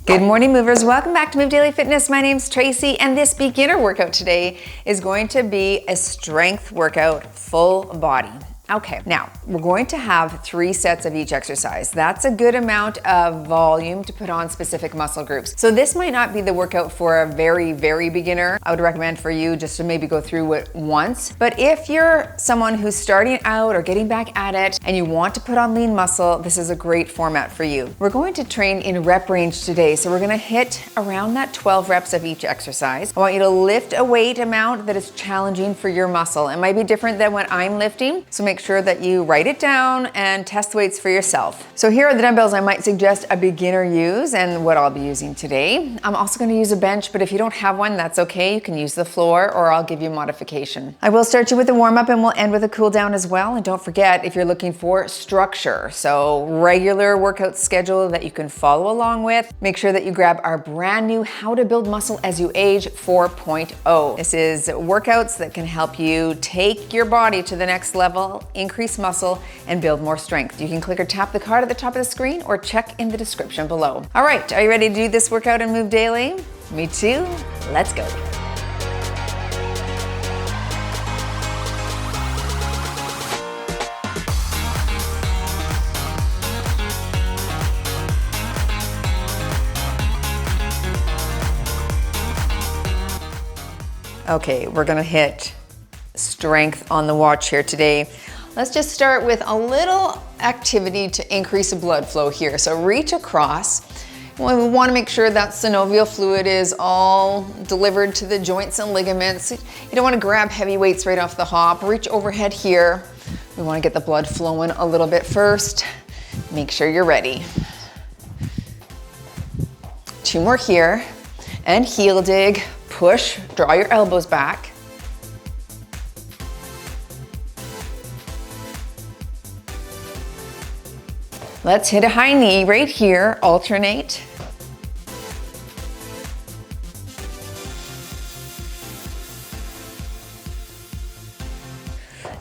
Good morning, movers. Welcome back to Move Daily Fitness. My name's Tracy, and this beginner workout today is going to be a strength workout, full body. Okay, now we're going to have 3 sets of each exercise. That's a good amount of volume to put on specific muscle groups. So this might not be the workout for a very, very beginner. I would recommend for you just to maybe go through it once. But if you're someone who's starting out or getting back at it and you want to put on lean muscle, this is a great format for you. We're going to train in rep range today. So we're gonna hit around that 12 reps of each exercise. I want you to lift a weight amount that is challenging for your muscle. It might be different than what I'm lifting, so make sure that you write it down and test weights for yourself. So here are the dumbbells I might suggest a beginner use and what I'll be using today. I'm also going to use a bench, but if you don't have one, that's okay. You can use the floor or I'll give you modification. I will start you with a warm up and we'll end with a cool down as well. And don't forget, if you're looking for structure, so regular workout schedule that you can follow along with, make sure that you grab our brand new How to Build Muscle as You Age 4.0. This is workouts that can help you take your body to the next level, increase muscle, and build more strength. You can click or tap the card at the top of the screen or check in the description below. All right, are you ready to do this workout and move daily? Me too. Let's go. Okay, we're gonna hit strength on the watch here today. Let's just start with a little activity to increase the blood flow here. So reach across. We want to make sure that synovial fluid is all delivered to the joints and ligaments. You don't want to grab heavy weights right off the hop. Reach overhead here. We want to get the blood flowing a little bit first. Make sure you're ready. 2 more here. And heel dig. Push, draw your elbows back. Let's hit a high knee right here, alternate.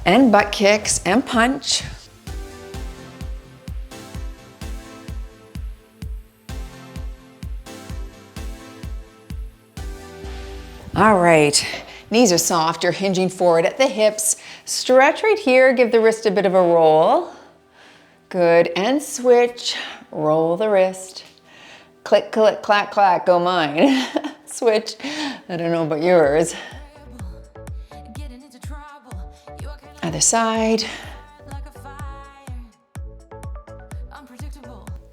And butt kicks and punch. All right, knees are soft, you're hinging forward at the hips. Stretch right here, give the wrist a bit of a roll. Good, and switch, roll the wrist. Click, click, clack, clack, go mine. Switch, I don't know about yours. Other side.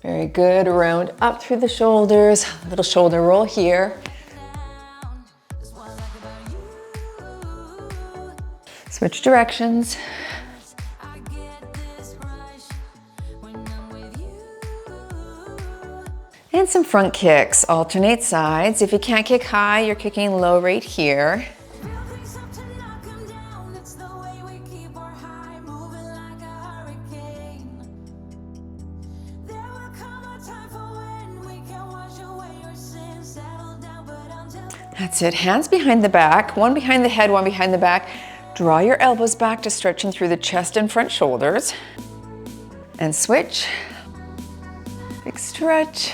Very good, round up through the shoulders. A little shoulder roll here. Switch directions. And some front kicks, alternate sides. If you can't kick high, you're kicking low right here. That's it, hands behind the back, one behind the head, one behind the back. Draw your elbows back to stretching through the chest and front shoulders. And switch, big stretch.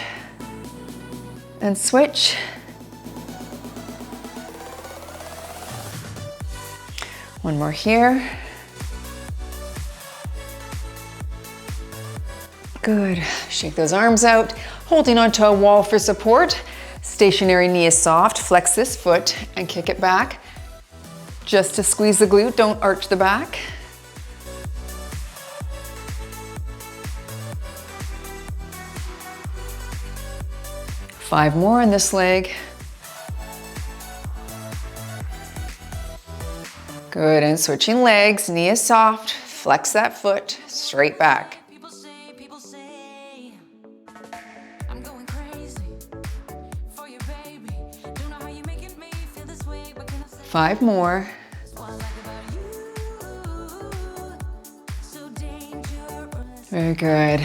And switch. One more here. Good. Shake those arms out, holding onto a wall for support. Stationary knee is soft. Flex this foot and kick it back. Just to squeeze the glute, don't arch the back. Five more on this leg. Good, and switching legs, knee is soft, flex that foot, straight back. People say, I'm going crazy for your baby. Don't know how you're making me feel this way, but can I say 5 more. Very good.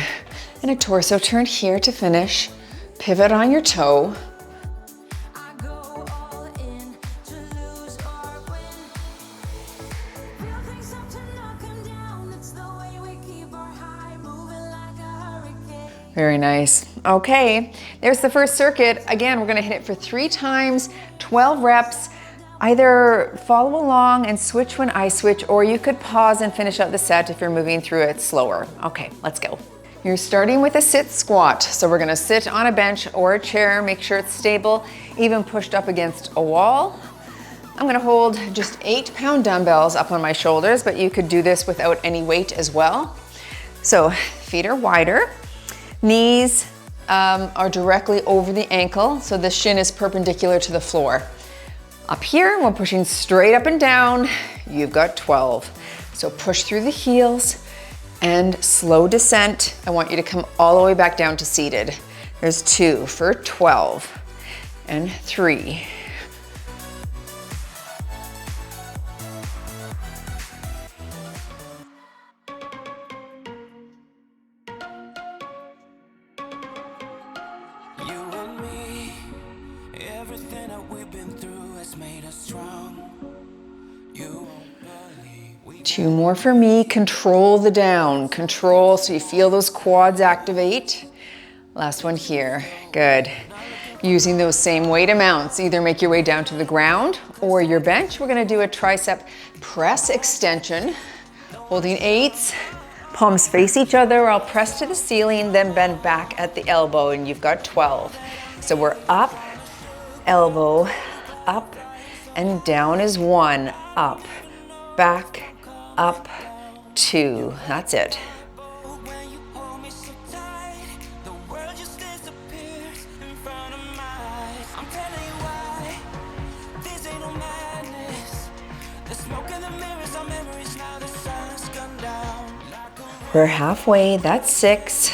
And a torso turn here to finish. Pivot on your toe. Very nice. Okay, there's the first circuit. Again, we're gonna hit it for 3 times, 12 reps. Either follow along and switch when I switch, or you could pause and finish out the set if you're moving through it slower. Okay, let's go. You're starting with a sit squat. So we're gonna sit on a bench or a chair, make sure it's stable, even pushed up against a wall. I'm gonna hold just 8-pound dumbbells up on my shoulders, but you could do this without any weight as well. So feet are wider. Knees are directly over the ankle, so the shin is perpendicular to the floor. Up here, we're pushing straight up and down. You've got 12. So push through the heels and slow descent. I want you to come all the way back down to seated. There's 2 for 12 and 3. Two more for me. Control the down. Control so you feel those quads activate. Last one here. Good. Using those same weight amounts. Either make your way down to the ground or your bench. We're gonna do a tricep press extension. Holding 8s. Palms face each other. I'll press to the ceiling, then bend back at the elbow, and you've got 12. So we're up, elbow, up, and down is 1. Up, back, up, 2. That's it. We're halfway, that's 6.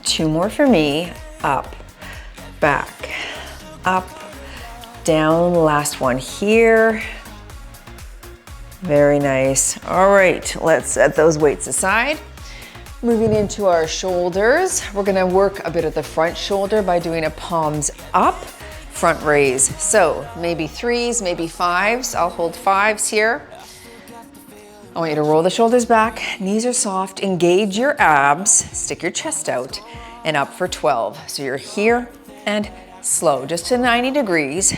Two more for me. Up, back, up, down. Last one here. Very nice. All right, let's set those weights aside. Moving into our shoulders, we're gonna work a bit of the front shoulder by doing a palms up, front raise. So maybe 3s, maybe 5s. I'll hold 5s here. I want you to roll the shoulders back, knees are soft, engage your abs, stick your chest out, and up for 12. So you're here and slow, just to 90 degrees.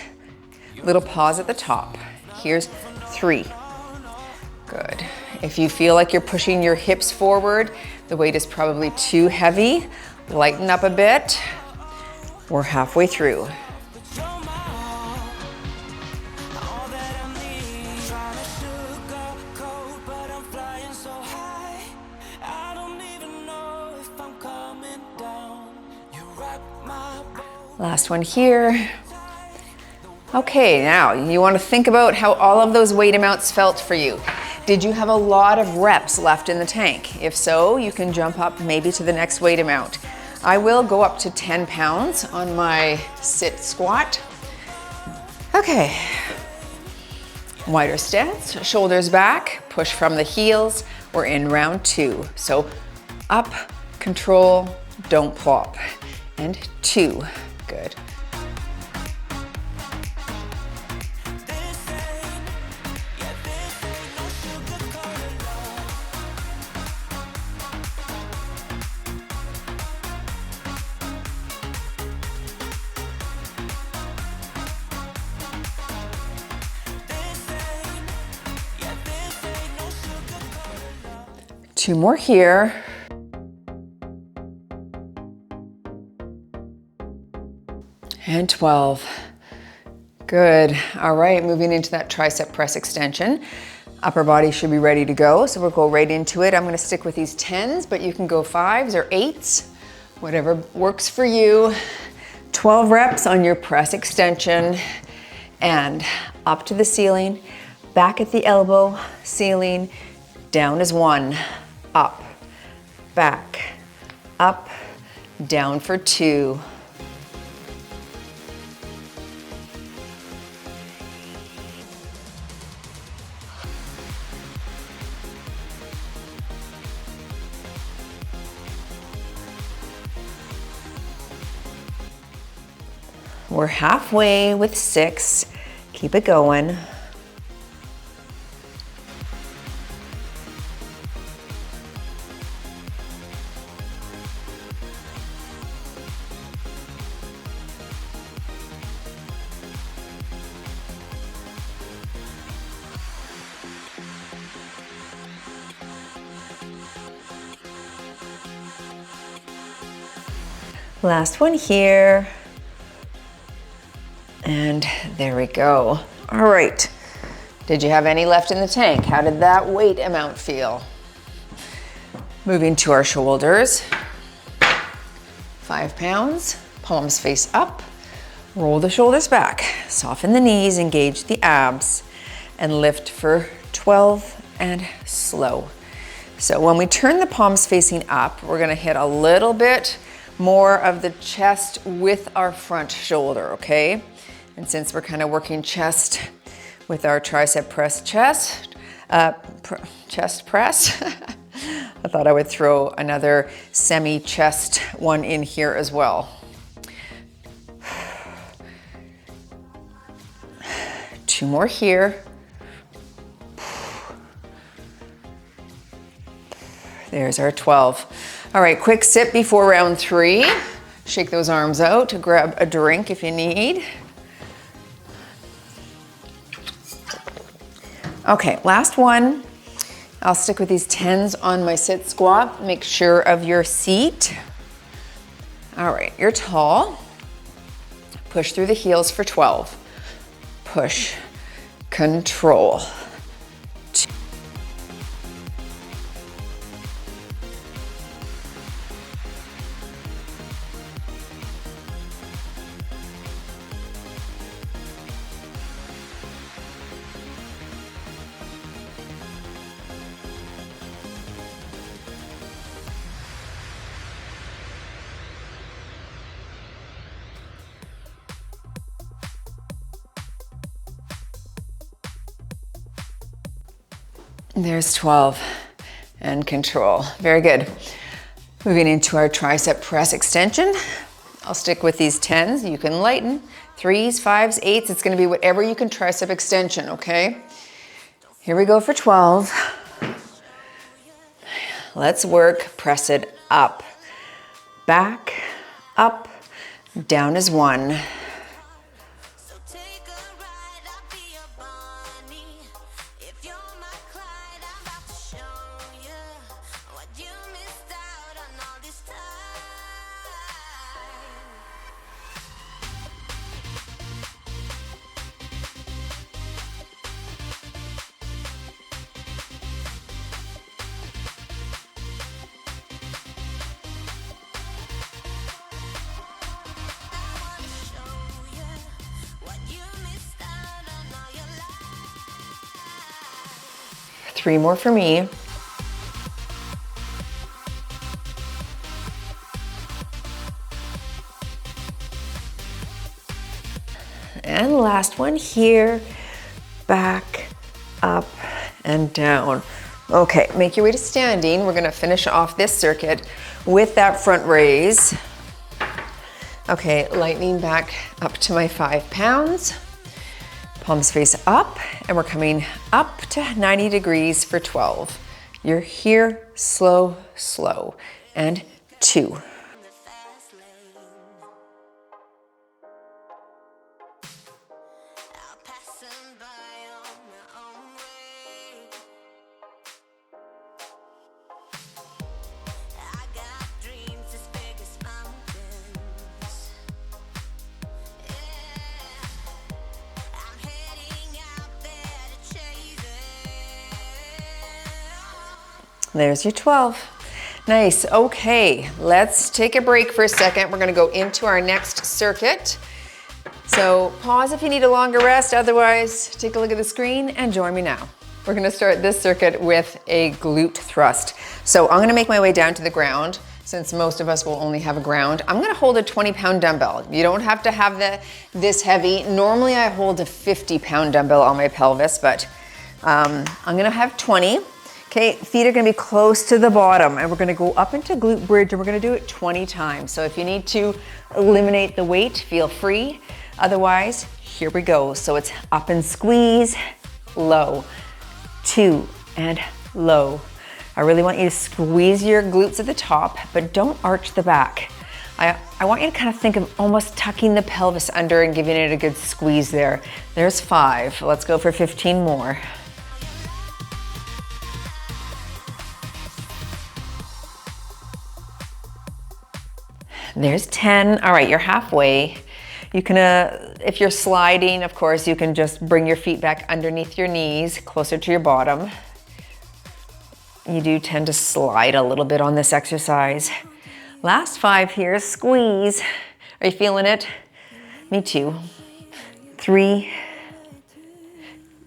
Little pause at the top. Here's 3. Good. If you feel like you're pushing your hips forward, the weight is probably too heavy, lighten up a bit. We're halfway through. Last one here. Okay, now you want to think about how all of those weight amounts felt for you. Did you have a lot of reps left in the tank? If so, you can jump up maybe to the next weight amount. I will go up to 10 pounds on my sit squat. Okay, wider stance, shoulders back, push from the heels. We're in round 2. So up, control, don't plop. And 2, good. Two more here. And 12. Good. All right, moving into that tricep press extension. Upper body should be ready to go, so we'll go right into it. I'm gonna stick with these 10s, but you can go 5s or 8s, whatever works for you. 12 reps on your press extension and up to the ceiling, back at the elbow, ceiling, down is 1, up, back, up, down for 2. We're halfway with 6. Keep it going. Last one here. And there we go. All right. Did you have any left in the tank? How did that weight amount feel? Moving to our shoulders. 5 pounds, palms face up. Roll the shoulders back. Soften the knees, engage the abs, and lift for 12 and slow. So when we turn the palms facing up, we're gonna hit a little bit more of the chest with our front shoulder, okay? And since we're kind of working chest with our tricep press chest press, I thought I would throw another semi-chest one in here as well. 2 more here. There's our 12. All right, quick sip before round 3. Shake those arms out, grab a drink if you need. Okay, last one. I'll stick with these 10s on my sit squat. Make sure of your seat. All right, you're tall. Push through the heels for 12. Push, control. 2. There's 12 and control. Very good. Moving into our tricep press extension. I'll stick with these 10s. You can lighten. 3s, 5s, 8s. It's going to be whatever you can tricep extension, okay? Here we go for 12. Let's work. Press it up. Back, up, down is 1. Three more for me. And last one here, back, up, and down. Okay, make your way to standing. We're gonna finish off this circuit with that front raise. Okay, lightening back up to my 5 pounds. Palms face up, and we're coming up to 90 degrees for 12. You're here, slow, slow, and 2. There's your 12. Nice. Okay, let's take a break for a second. We're gonna go into our next circuit. So pause if you need a longer rest. Otherwise, take a look at the screen and join me now. We're gonna start this circuit with a glute thrust. So I'm gonna make my way down to the ground. Since most of us will only have a ground, I'm gonna hold a 20-pound dumbbell. You don't have to have this heavy. Normally I hold a 50-pound dumbbell on my pelvis, but I'm gonna have 20. Okay, feet are gonna be close to the bottom, and we're gonna go up into glute bridge, and we're gonna do it 20 times. So if you need to eliminate the weight, feel free. Otherwise, here we go. So it's up and squeeze, low, 2, and low. I really want you to squeeze your glutes at the top, but don't arch the back. I want you to kind of think of almost tucking the pelvis under and giving it a good squeeze there. There's 5. Let's go for 15 more. There's 10. All right, you're halfway. You can, if you're sliding, of course, you can just bring your feet back underneath your knees, closer to your bottom. You do tend to slide a little bit on this exercise. Last 5 here, squeeze. Are you feeling it? Me too. 3,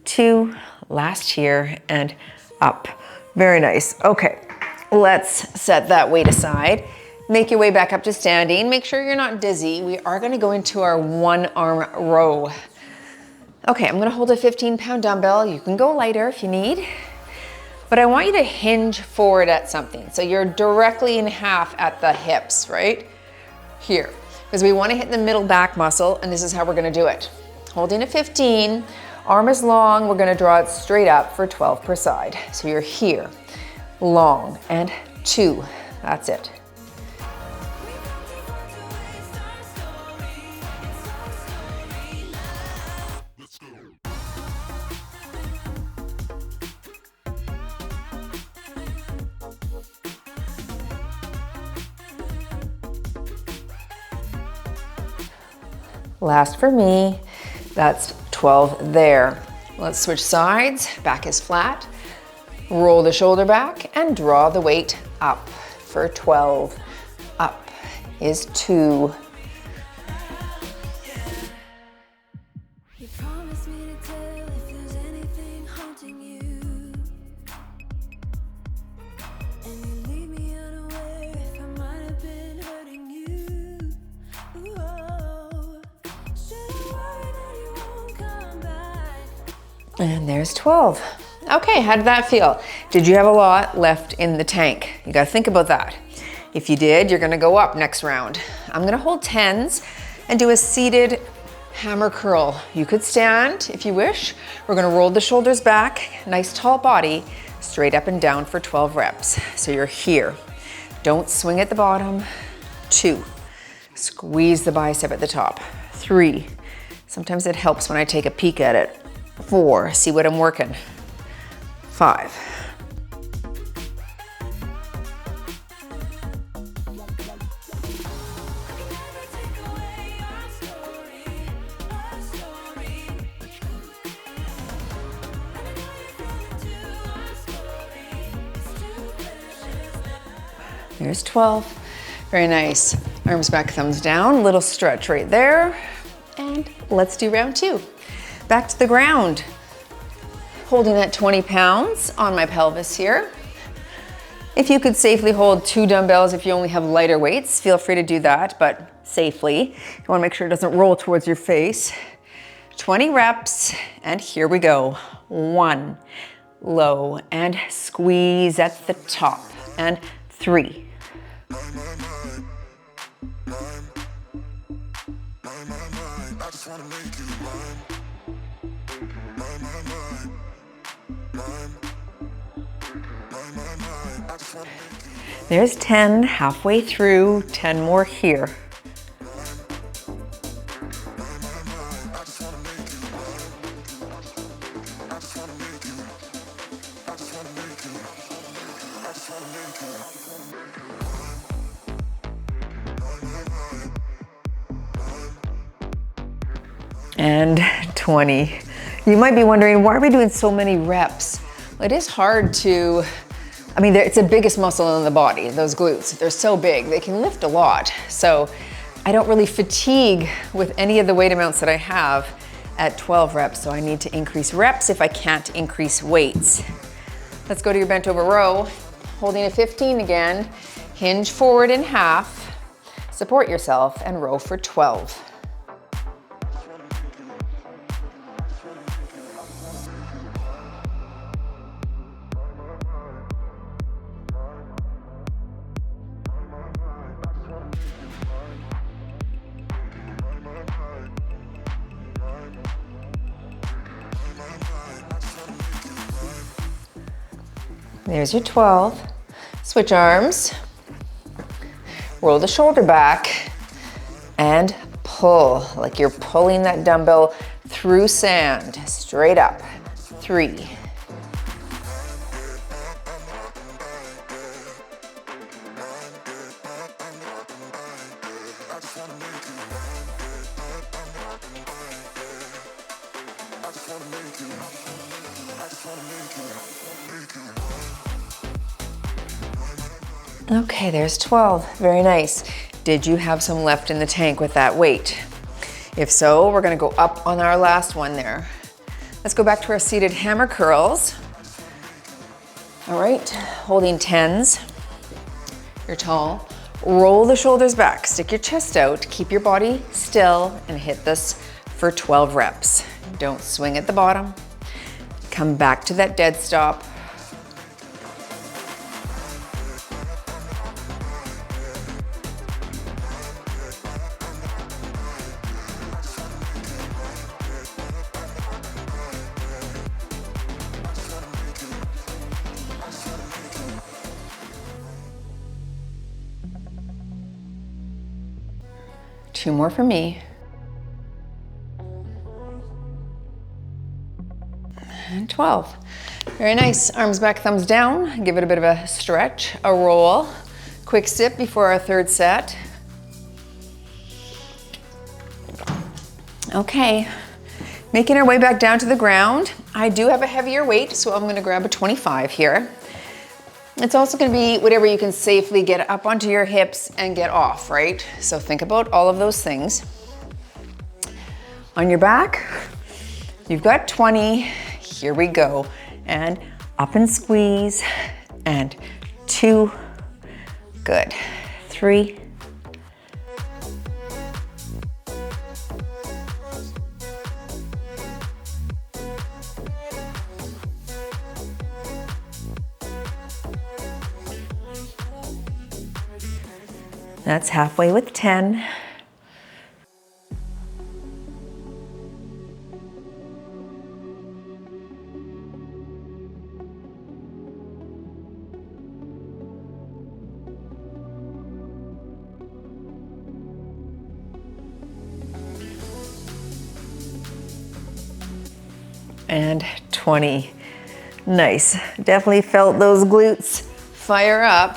2, last here, and up. Very nice. Okay, let's set that weight aside. Make your way back up to standing. Make sure you're not dizzy. We are gonna go into our 1-arm row. Okay, I'm gonna hold a 15-pound dumbbell. You can go lighter if you need, but I want you to hinge forward at something. So you're directly in half at the hips, right? Here, because we wanna hit the middle back muscle, and this is how we're gonna do it. Holding a 15, arm is long, we're gonna draw it straight up for 12 per side. So you're here, long, and 2, that's it. Last for me, that's 12 there. Let's switch sides, back is flat. Roll the shoulder back and draw the weight up for 12. Up is 2. And there's 12. Okay, how did that feel? Did you have a lot left in the tank? You gotta think about that. If you did, you're gonna go up next round. I'm gonna hold 10s and do a seated hammer curl. You could stand if you wish. We're gonna roll the shoulders back, nice tall body, straight up and down for 12 reps. So you're here. Don't swing at the bottom. 2, squeeze the bicep at the top. 3, sometimes it helps when I take a peek at it. 4, see what I'm working. 5. There's 12. Very nice. Arms back, thumbs down. Little stretch right there. And let's do round 2. Back to the ground. Holding that 20 pounds on my pelvis here. If you could safely hold 2 dumbbells, if you only have lighter weights, feel free to do that, but safely. You wanna make sure it doesn't roll towards your face. 20 reps, and here we go. 1, low, and squeeze at the top, and 3. There's 10, halfway through, 10 more here. And 20. You might be wondering, why are we doing so many reps? Well, it is hard to, it's the biggest muscle in the body, those glutes. They're so big, they can lift a lot. So I don't really fatigue with any of the weight amounts that I have at 12 reps. So I need to increase reps if I can't increase weights. Let's go to your bent over row. Holding a 15 again, hinge forward in half, support yourself and row for 12. There's your 12. Switch arms. Roll the shoulder back and pull like you're pulling that dumbbell through sand. Straight up. 3. Okay, there's 12. Very nice. Did you have some left in the tank with that weight? If so, we're gonna go up on our last one there. Let's go back to our seated hammer curls. All right, holding 10s. You're tall. Roll the shoulders back, stick your chest out, keep your body still, and hit this for 12 reps. Don't swing at the bottom. Come back to that dead stop. Two more for me. And 12. Very nice. Arms back, thumbs down. Give it a bit of a stretch, a roll. Quick sip before our third set. Okay, making our way back down to the ground. I do have a heavier weight, so I'm gonna grab a 25 here. It's also gonna be whatever you can safely get up onto your hips and get off, right? So think about all of those things. On your back, you've got 20. Here we go. And up and squeeze. And 2. Good. 3. That's halfway with 10. And 20. Nice. Definitely felt those glutes fire up.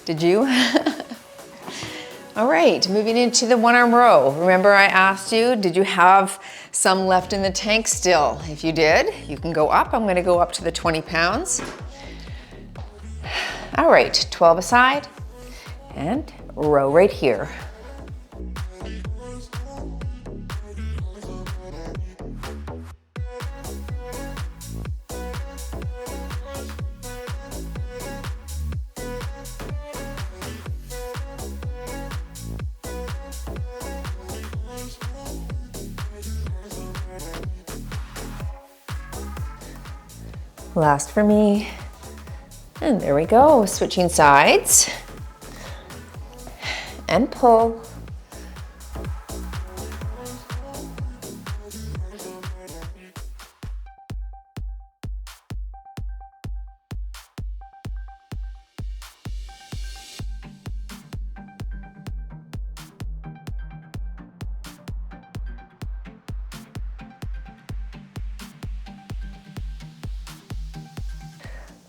Did you? All right, moving into the one arm row. Remember I asked you, did you have some left in the tank still? If you did, you can go up. I'm gonna go up to the 20 pounds. All right, 12 aside and row right here. Last for me. And there we go, switching sides. And pull.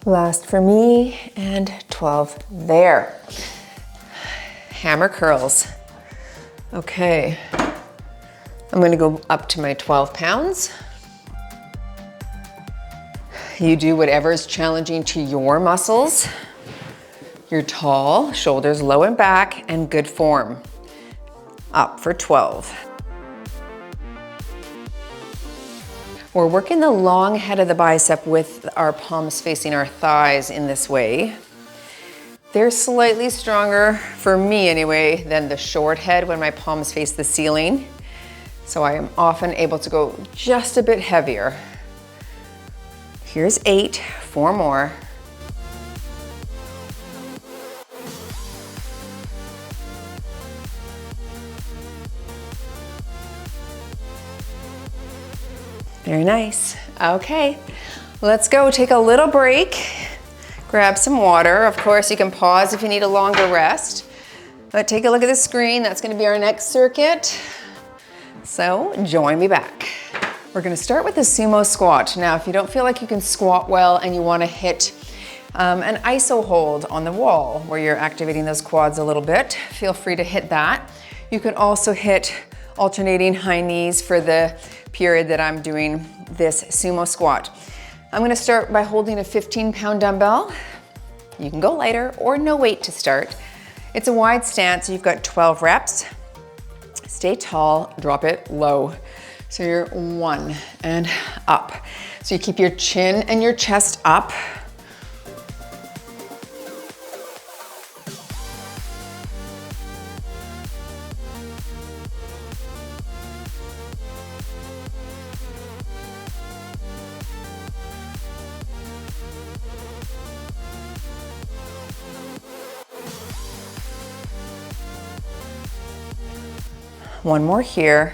Last for me, and 12 there. Hammer curls. Okay, I'm gonna go up to my 12 pounds. You do whatever is challenging to your muscles. You're tall, shoulders low and back, and good form. Up for 12. We're working the long head of the bicep with our palms facing our thighs in this way. They're slightly stronger, for me anyway, than the short head when my palms face the ceiling. So I am often able to go just a bit heavier. Here's 8, 4 more. Very nice. Okay, let's go take a little break. grab some water. Of course, you can pause if you need a longer rest. But take a look at the screen. That's going to be our next circuit. So join me back. We're going to start with the sumo squat. Now, if you don't feel like you can squat well and you want to hit an iso hold on the wall where you're activating those quads a little bit, feel free to hit that. You can also hit alternating high knees for the period that I'm doing this sumo squat. I'm going to start by holding a 15-pound dumbbell. You can go lighter or no weight to start. It's a wide stance, so you've got 12 reps. Stay tall, drop it low. So you're 1 and up. So you keep your chin and your chest up. One more here,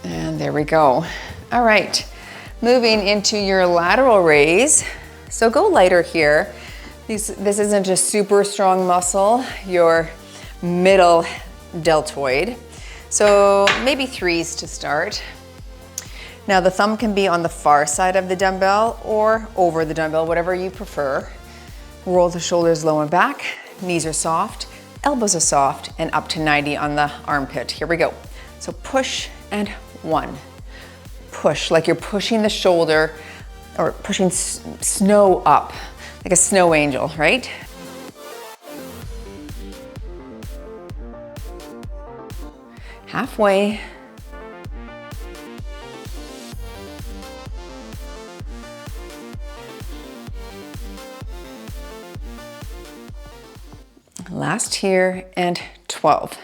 and there we go. All right, moving into your lateral raise. So go lighter here. This isn't a super strong muscle, your middle deltoid. So maybe 3s to start. Now the thumb can be on the far side of the dumbbell or over the dumbbell, whatever you prefer. Roll the shoulders low and back, knees are soft. Elbows are soft and up to 90 on the armpit. Here we go. So push and 1. Push like you're pushing the shoulder or pushing snow up, like a snow angel, right? Halfway. Last here, and 12.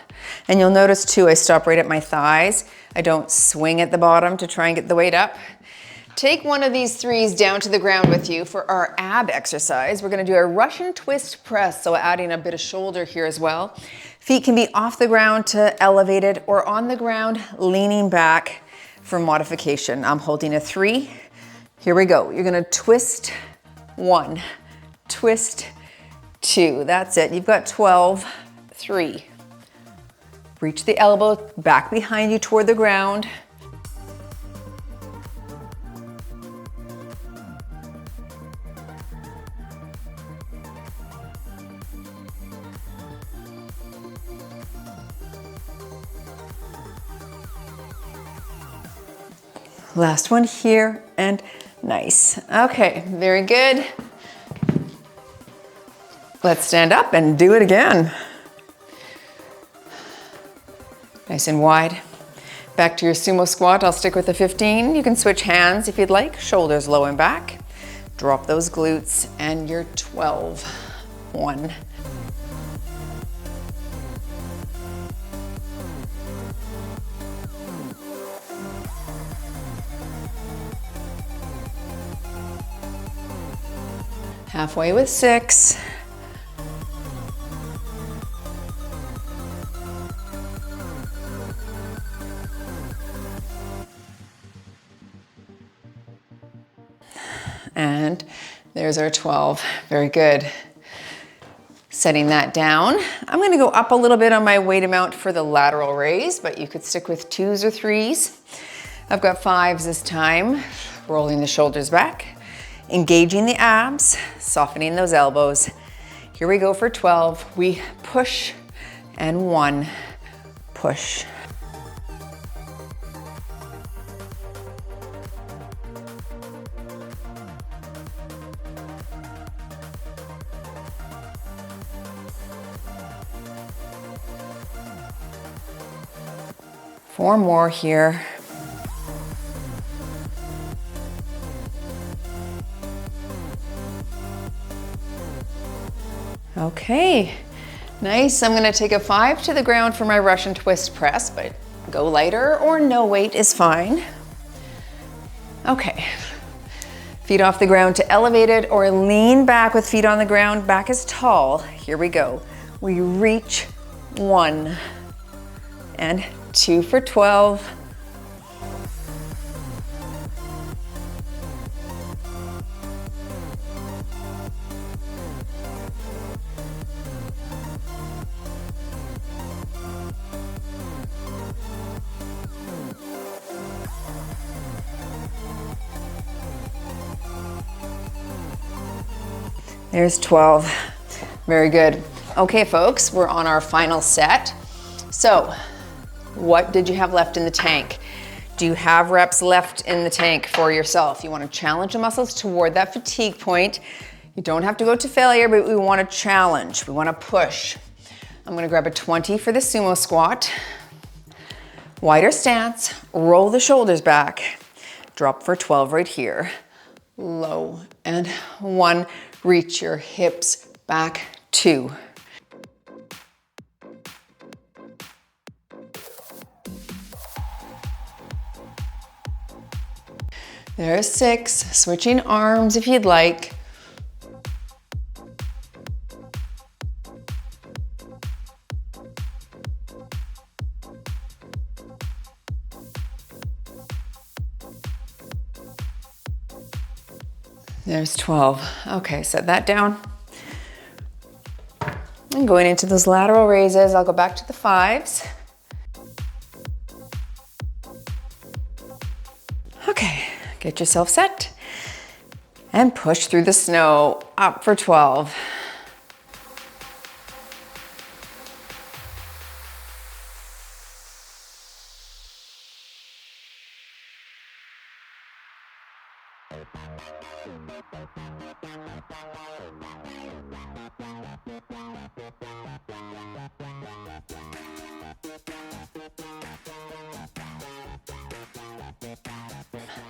And you'll notice too, I stop right at my thighs. I don't swing at the bottom to try and get the weight up. Take one of these 3s down to the ground with you for our ab exercise. We're gonna do a Russian twist press, so adding a bit of shoulder here as well. Feet can be off the ground to elevated or on the ground, leaning back for modification. I'm holding a 3. Here we go. You're gonna twist 1, twist 2, that's it. You've got 12, 3. Reach the elbow back behind you toward the ground. Last one here, and nice. Okay, very good. Let's stand up and do it again. Nice and wide. Back to your sumo squat. I'll stick with the 15. You can switch hands if you'd like. Shoulders low and back. Drop those glutes and you're 12. 1. Halfway with 6. And there's our 12. Very good. Setting that down. I'm going to go up a little bit on my weight amount for the lateral raise, but you could stick with 2s or 3s. I've got 5s this time. Rolling the shoulders back, engaging the abs, softening those elbows. Here we go for 12. We push and 1, push. Four more here. Okay, nice. I'm gonna take a 5 to the ground for my Russian twist press, but go lighter or no weight is fine. Okay, feet off the ground to elevated or lean back with feet on the ground, back is tall. Here we go. We reach 1 and 2 for 12. There's 12. Very good. Okay, folks, we're on our final set. So, what did you have left in the tank? Do you have reps left in the tank for yourself? You want to challenge the muscles toward that fatigue point. You don't have to go to failure, but we want to challenge. We want to push. I'm going to grab a 20 for the sumo squat. Wider stance, roll the shoulders back. Drop for 12 right here. Low and 1. Reach your hips back. 2. There's 6. Switching arms if you'd like. There's 12. Okay, set that down. And going into those lateral raises, I'll go back to the 5s. Okay, get yourself set and push through the snow up for 12.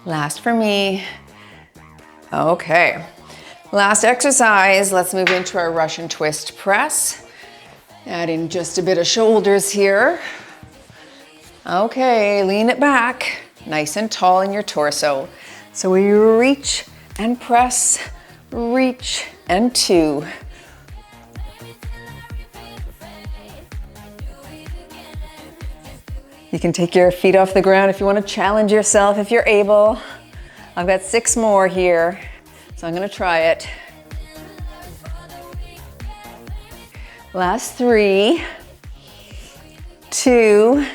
Last for me. Okay, last exercise. Let's move into our Russian twist press. Adding just a bit of shoulders here. Okay, lean it back, nice and tall in your torso. So we reach and press, reach and 2. You can take your feet off the ground if you want to challenge yourself, if you're able. I've got 6 more here, so I'm going to try it. Last 3, 2,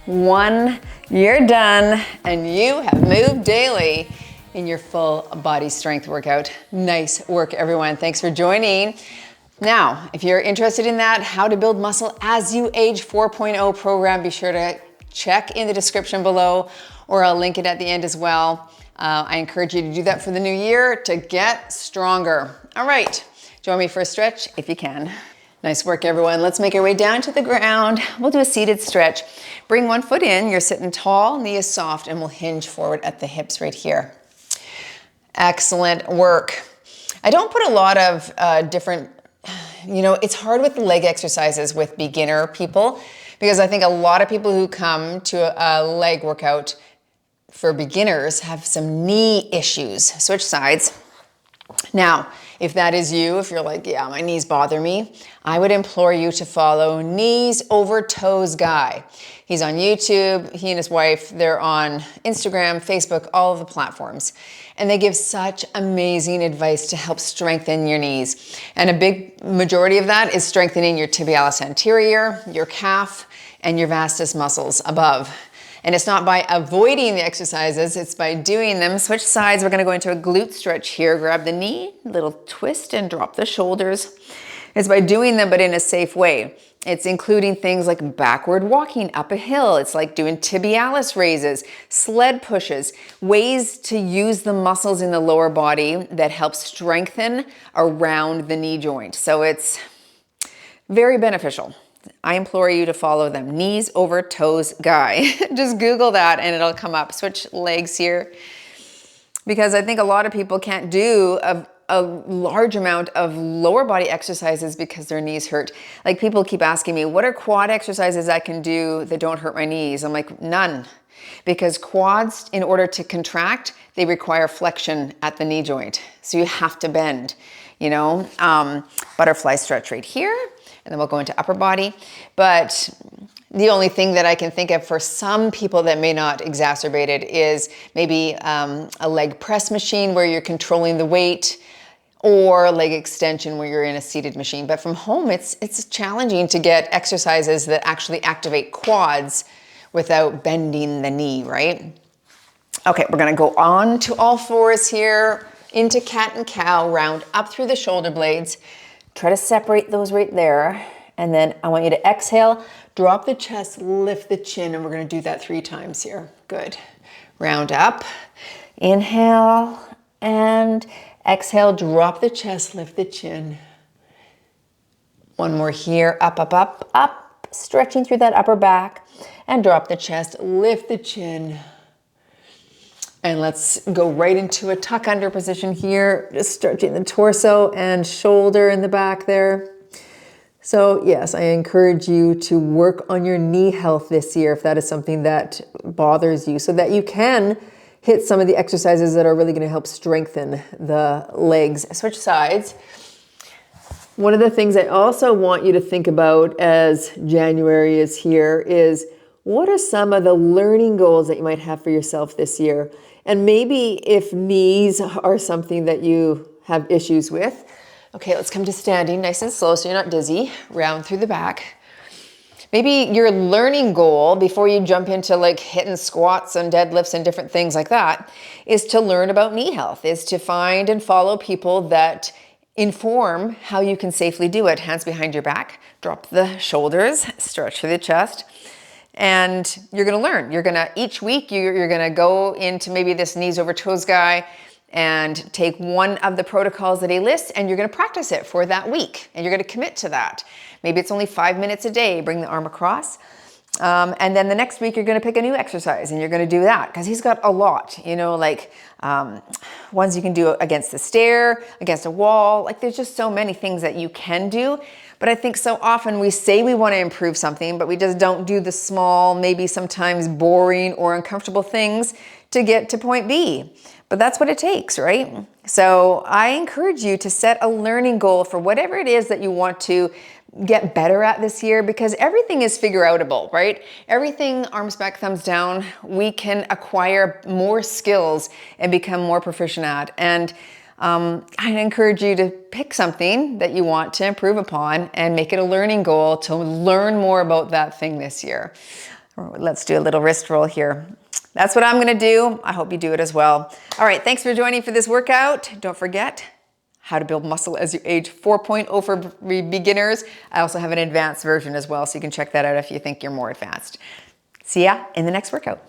1. You're done, and you have moved daily in your full body strength workout. Nice work, everyone. Thanks for joining. Now, if you're interested in that How to Build Muscle as You Age 4.0 program, be sure to check in the description below, or I'll link it at the end as well. I encourage you to do that for the new year to get stronger. All right, join me for a stretch if you can. Nice work, everyone. Let's make our way down to the ground. We'll do a seated stretch. Bring one foot in, you're sitting tall, knee is soft, and we'll hinge forward at the hips right here. Excellent work. I don't put a lot of it's hard with leg exercises with beginner people, because I think a lot of people who come to a leg workout for beginners have some knee issues. Switch sides. Now, if that is you, if you're like, yeah, my knees bother me, I would implore you to follow Knees Over Toes Guy. He's on YouTube, he and his wife, they're on Instagram, Facebook, all of the platforms. And they give such amazing advice to help strengthen your knees. And a big majority of that is strengthening your tibialis anterior, your calf, and your vastus muscles above. And it's not by avoiding the exercises, it's by doing them. Switch sides, we're gonna go into a glute stretch here. Grab the knee, little twist and drop the shoulders. It's by doing them, but in a safe way. It's including things like backward walking up a hill. It's like doing tibialis raises, sled pushes, ways to use the muscles in the lower body that help strengthen around the knee joint. So it's very beneficial. I implore you to follow them. Knees Over Toes Guy. Just Google that and it'll come up. Switch legs here. Because I think a lot of people can't do a large amount of lower body exercises because their knees hurt. Like, people keep asking me, what are quad exercises I can do that don't hurt my knees? I'm like, none. Because quads, in order to contract, they require flexion at the knee joint. So you have to bend, butterfly stretch right here. And then we'll go into upper body. But the only thing that I can think of for some people that may not exacerbate it is maybe a leg press machine where you're controlling the weight, or leg extension where you're in a seated machine. But from home, it's challenging to get exercises that actually activate quads without bending the knee, right? Okay, we're gonna go on to all fours here. into cat and cow, round up through the shoulder blades. Try to separate those right there. And then I want you to exhale, drop the chest, lift the chin, and we're gonna do that 3 times here. Good. Round up, inhale, and exhale, drop the chest, lift the chin. One more here, up, up, up, up, stretching through that upper back, and drop the chest, lift the chin. And let's go right into a tuck under position here, just stretching the torso and shoulder in the back there. So yes, I encourage you to work on your knee health this year if that is something that bothers you, so that you can hit some of the exercises that are really going to help strengthen the legs. Switch sides. One of the things I also want you to think about as January is here is, what are some of the learning goals that you might have for yourself this year? And maybe if knees are something that you have issues with. Okay, let's come to standing nice and slow so you're not dizzy. Round through the back. Maybe your learning goal before you jump into like hitting squats and deadlifts and different things like that is to learn about knee health, is to find and follow people that inform how you can safely do it. Hands behind your back, drop the shoulders, stretch through the chest, and you're gonna learn. You're gonna, each week, you're gonna go into maybe this knees over toes guy and take one of the protocols that he lists, and you're gonna practice it for that week, and you're gonna commit to that. Maybe it's only 5 minutes a day, bring the arm across. And then the next week you're gonna pick a new exercise and you're gonna do that, because he's got a lot, you know, like ones you can do against the stair, against a wall, like there's just so many things that you can do. But I think so often we say we wanna improve something, but we just don't do the small, maybe sometimes boring or uncomfortable things to get to point B. But that's what it takes, right? So I encourage you to set a learning goal for whatever it is that you want to get better at this year, because everything is figure outable, right? Everything, arms back, thumbs down, we can acquire more skills and become more proficient at. And I encourage you to pick something that you want to improve upon and make it a learning goal to learn more about that thing this year. Let's do a little wrist roll here. That's what I'm gonna do. I hope you do it as well. All right, thanks for joining for this workout. Don't forget, How to Build Muscle as You Age 4.0 for beginners. I also have an advanced version as well, so you can check that out if you think you're more advanced. See ya in the next workout.